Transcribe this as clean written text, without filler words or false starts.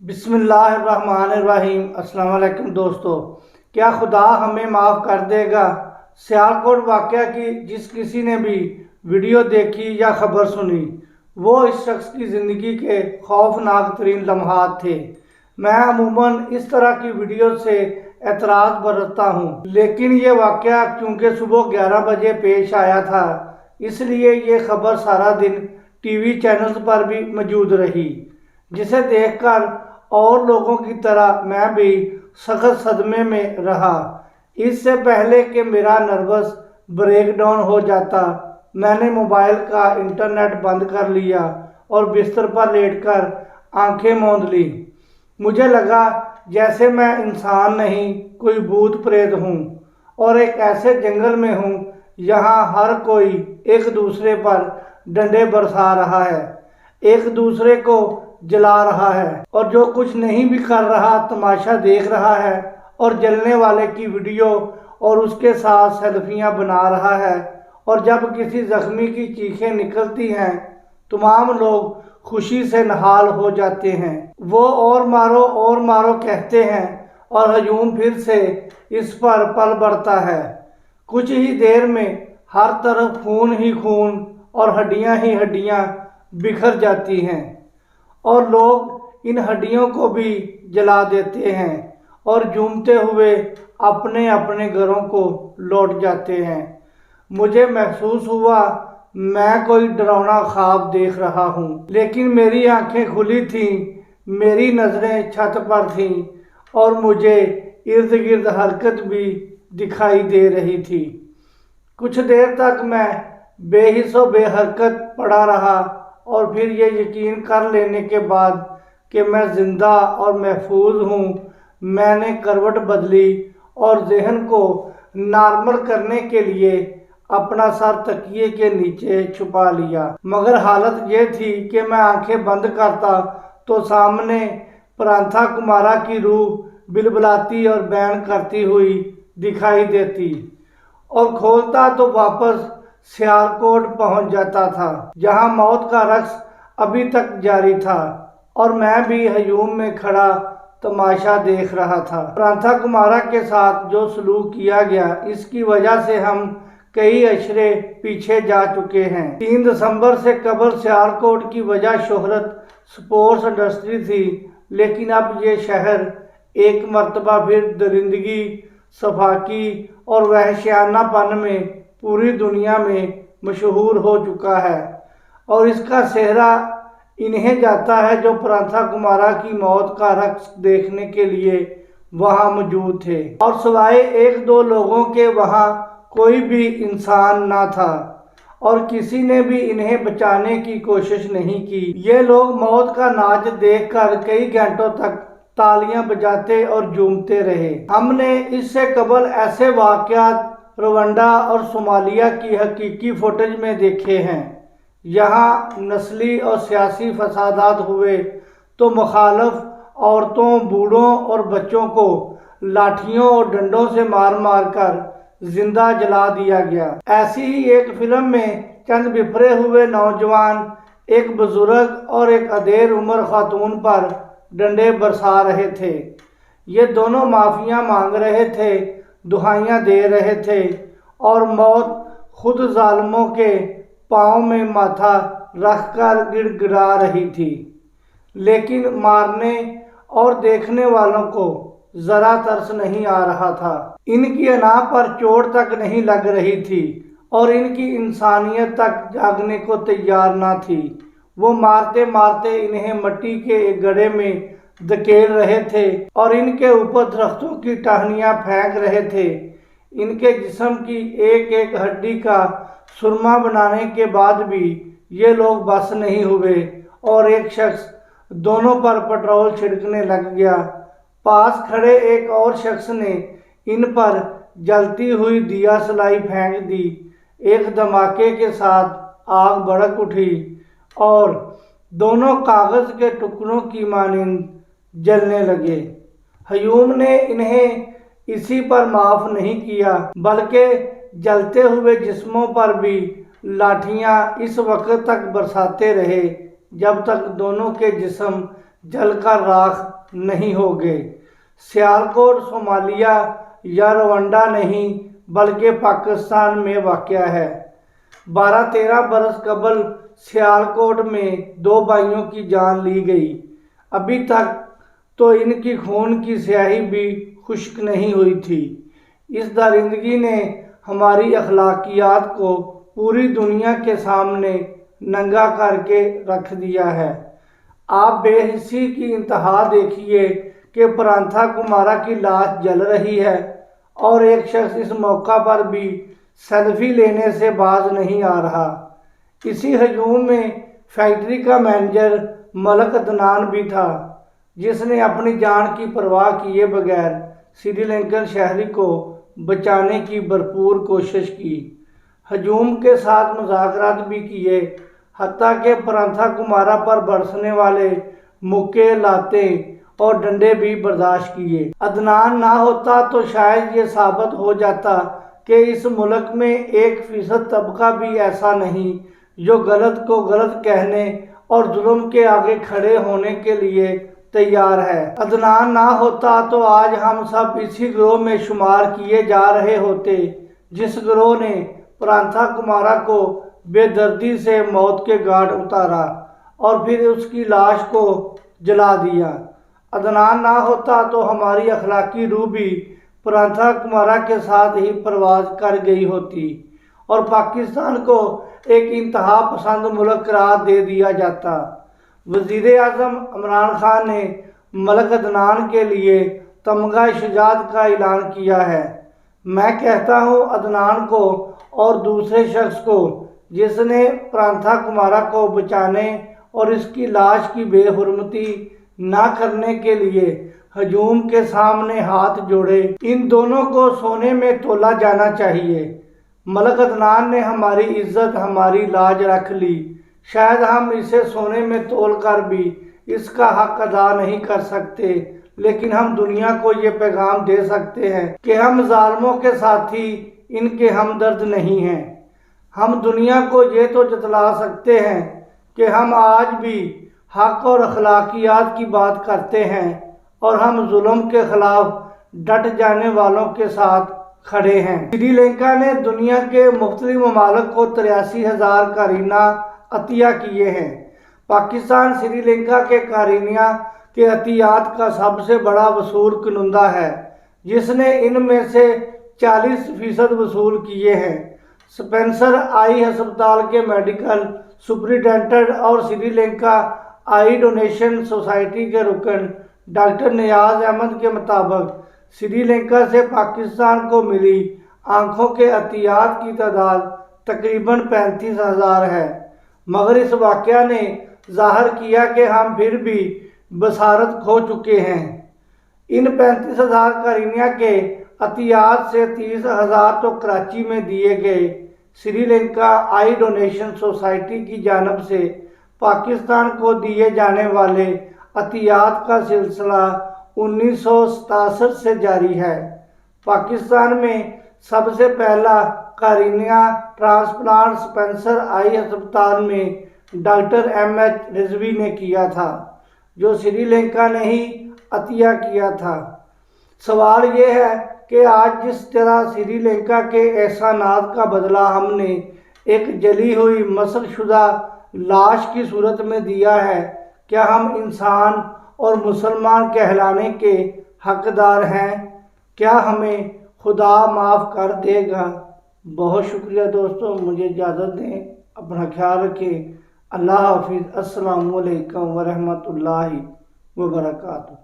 बिस्मिल्लाहिर्रहमानिर्रहीम। अस्सलाम वालेकुम दोस्तों, क्या खुदा हमें माफ़ कर देगा? सियालकोट वाक़या की जिस किसी ने भी वीडियो देखी या ख़बर सुनी, वो इस शख्स की ज़िंदगी के खौफनाक तरीन लम्हात थे। मैं अमूमन इस तरह की वीडियो से एतराज़ बरतता हूँ, लेकिन ये वाक़या चूँकि सुबह 11 बजे पेश आया था, इसलिए ये ख़बर सारा दिन टीवी चैनल्स पर भी मौजूद रही, जिसे देखकर और लोगों की तरह मैं भी सख्त सदमे में रहा। इससे पहले कि मेरा नर्वस ब्रेक डाउन हो जाता, मैंने मोबाइल का इंटरनेट बंद कर लिया और बिस्तर पर लेटकर आंखें मूंद ली। मुझे लगा जैसे मैं इंसान नहीं, कोई भूत प्रेत हूँ और एक ऐसे जंगल में हूँ यहाँ हर कोई एक दूसरे पर डंडे बरसा रहा है, एक दूसरे को जला रहा है और जो कुछ नहीं भी कर रहा तमाशा देख रहा है और जलने वाले की वीडियो और उसके साथ सेल्फियां बना रहा है। और जब किसी जख्मी की चीखें निकलती हैं, तमाम लोग खुशी से नहाल हो जाते हैं। वो और मारो कहते हैं और हजूम फिर से इस पर पल बढ़ता है। कुछ ही देर में हर तरफ खून ही खून और हड्डियां ही हड्डियां बिखर जाती हैं और लोग इन हड्डियों को भी जला देते हैं और झूमते हुए अपने अपने घरों को लौट जाते हैं। मुझे महसूस हुआ मैं कोई डरावना ख्वाब देख रहा हूँ, लेकिन मेरी आंखें खुली थीं, मेरी नज़रें छत पर थीं और मुझे इर्द गिर्द हरकत भी दिखाई दे रही थी। कुछ देर तक मैं बेहिस्सो बेहरकत पड़ा रहा और फिर ये यकीन कर लेने के बाद कि मैं ज़िंदा और महफूज हूँ, मैंने करवट बदली और जहन को नॉर्मल करने के लिए अपना सर तकिए के नीचे छुपा लिया। मगर हालत ये थी कि मैं आंखें बंद करता तो सामने प्रांथा कुमारा की रूह बिलबिलाती और बैन करती हुई दिखाई देती और खोलता तो वापस सियालकोट पहुंच जाता था, जहां मौत का रक्स अभी तक जारी था और मैं भी हजूम में खड़ा तमाशा देख रहा था। प्रांथा कुमारा के साथ जो सलूक किया गया, इसकी वजह से हम कई अशरे पीछे जा चुके हैं। 3 दिसंबर से कबल सियालकोट की वजह शोहरत स्पोर्ट्स इंडस्ट्री थी, लेकिन अब ये शहर एक मर्तबा फिर दरिंदगी, सफाकी और वहशियानापन में पूरी दुनिया में मशहूर हो चुका है और इसका सेहरा इन्हें जाता है जो प्रांथा कुमारा की मौत का रक्स देखने के लिए वहां मौजूद थे। और सिवाय 1-2 लोगों के वहां कोई भी इंसान ना था और किसी ने भी इन्हें बचाने की कोशिश नहीं की। ये लोग मौत का नाच देखकर कई घंटों तक तालियां बजाते और झूमते रहे। हमने इससे कबल ऐसे वाक़यात रवांडा और सोमालिया की हकीकी फुटेज में देखे हैं। यहाँ नस्ली और सियासी फसादात हुए तो मुखालफ औरतों, बूढ़ों और बच्चों को लाठियों और डंडों से मार मार कर जिंदा जला दिया गया। ऐसी ही एक फिल्म में चंद बिफरे हुए नौजवान एक बुजुर्ग और एक अधेड़ उम्र खातून पर डंडे बरसा रहे थे। ये दोनों माफिया मांग रहे थे, दुहाइयाँ दे रहे थे और मौत खुद जालिमों के पाँव में माथा रखकर गिड़गिड़ा रही थी, लेकिन मारने और देखने वालों को जरा तरस नहीं आ रहा था। इनकी अना पर चोट तक नहीं लग रही थी और इनकी इंसानियत तक जागने को तैयार ना थी। वो मारते मारते इन्हें मिट्टी के एक गड्ढे में धकेल रहे थे और इनके ऊपर दरख्तों की टहनियाँ फेंक रहे थे। इनके जिस्म की एक एक हड्डी का सुरमा बनाने के बाद भी ये लोग बस नहीं हुए और एक शख्स दोनों पर पेट्रोल छिड़कने लग गया। पास खड़े एक और शख्स ने इन पर जलती हुई दिया सलाई फेंक दी। एक धमाके के साथ आग भड़क उठी और दोनों कागज के टुकड़ों की मानिंद जलने लगे। हयूम ने इन्हें इसी पर माफ नहीं किया, बल्कि जलते हुए जिस्मों पर भी लाठियां इस वक्त तक बरसाते रहे जब तक दोनों के जिस्म जल कर राख नहीं हो गए। सियालकोट सोमालिया या रवांडा नहीं बल्कि पाकिस्तान में वाक़या है। 12-13 बरस कबल सियालकोट में 2 भाइयों की जान ली गई। अभी तक तो इनकी खून की स्याही भी खुश्क नहीं हुई थी। इस दरिंदगी ने हमारी अखलाकियात को पूरी दुनिया के सामने नंगा करके रख दिया है। आप बेहिसी की इंतहा देखिए कि प्रांथा कुमारा की लाश जल रही है और एक शख्स इस मौका पर भी सेल्फी लेने से बाज नहीं आ रहा। इसी हजूम में फैक्ट्री का मैनेजर मलक अदनान भी था, जिसने अपनी जान की परवाह किए बगैर श्रीलंकन शहरी को बचाने की भरपूर कोशिश की। हजूम के साथ मुज़ाकरात भी किए, हत्ता के प्रांथा कुमारा पर बरसने वाले मुक्के, लाते और डंडे भी बर्दाश्त किए। अदनान ना होता तो शायद ये साबित हो जाता कि इस मुल्क में 1% तबका भी ऐसा नहीं जो गलत को गलत कहने और जुल्म के आगे खड़े होने के लिए तैयार है। अदनान ना होता तो आज हम सब इसी गिरोह में शुमार किए जा रहे होते, जिस गिरोह ने प्रांथा कुमारा को बेदर्दी से मौत के घाट उतारा और फिर उसकी लाश को जला दिया। अदनान ना होता तो हमारी अखलाकी रूह भी प्रांथा कुमारा के साथ ही परवाज कर गई होती और पाकिस्तान को एक इंतहा पसंद मुल्क करार दे दिया जाता। वज़ीर आज़म इमरान खान ने मलक अदनान के लिए तमगा शुजात का ऐलान किया है। मैं कहता हूँ अदनान को और दूसरे शख्स को जिसने प्रांथा कुमारा को बचाने और इसकी लाश की बेहुरमती ना करने के लिए हजूम के सामने हाथ जोड़े, इन दोनों को सोने में तोला जाना चाहिए। मलक अदनान ने हमारी इज्जत, हमारी लाज रख ली। शायद हम इसे सोने में तोल कर भी इसका हक अदा नहीं कर सकते, लेकिन हम दुनिया को ये पैगाम दे सकते हैं कि हम जालिमों के साथी, इनके हमदर्द नहीं हैं। हम दुनिया को ये तो जतला सकते हैं कि हम आज भी हक और अखलाकियात की बात करते हैं और हम जुल्म के खिलाफ डट जाने वालों के साथ खड़े हैं। श्रीलंका ने दुनिया के मुख्तलिफ ममालिक को 83,000 कारीना अतिया किए हैं। पाकिस्तान श्रीलंका के कारीनिया के अतियात का सबसे बड़ा वसूल कुनंदा है, जिसने इनमें से 40% वसूल किए हैं। स्पेंसर आई अस्पताल के मेडिकल सुपरिटेंडेंट और श्रीलंका आई डोनेशन सोसाइटी के रुकन डॉक्टर नियाज अहमद के मुताबिक श्रीलंका से पाकिस्तान को मिली आंखों के अतियात की तादाद तकरीबन 35,000 है, मगर इस वाक़या ने ज़ाहिर किया कि हम फिर भी बसारत खो चुके हैं। इन 35,000 कारीनिया के अतियात से 30,000 तो कराची में दिए गए। श्रीलंका आई डोनेशन सोसाइटी की जानब से पाकिस्तान को दिए जाने वाले अतियात का सिलसिला 1967 से जारी है। पाकिस्तान में सबसे पहला कारीनिया ट्रांसप्लांट स्पेंसर आई अस्पताल में डॉक्टर M.H. रिजवी ने किया था, जो श्रीलंका ने ही अतिया किया था। सवाल ये है कि आज जिस तरह श्रीलंका के एहसानात का बदला हमने एक जली हुई मसलशुदा लाश की सूरत में दिया है, क्या हम इंसान और मुसलमान कहलाने के हकदार हैं? क्या हमें खुदा माफ़ कर देगा? बहुत शुक्रिया दोस्तों, मुझे इजाज़त दें। अपना ख्याल रखें। अल्लाह हाफिज़। अस्सलामु अलैकुम वरहमतुल्लाहि वबरकातुहू।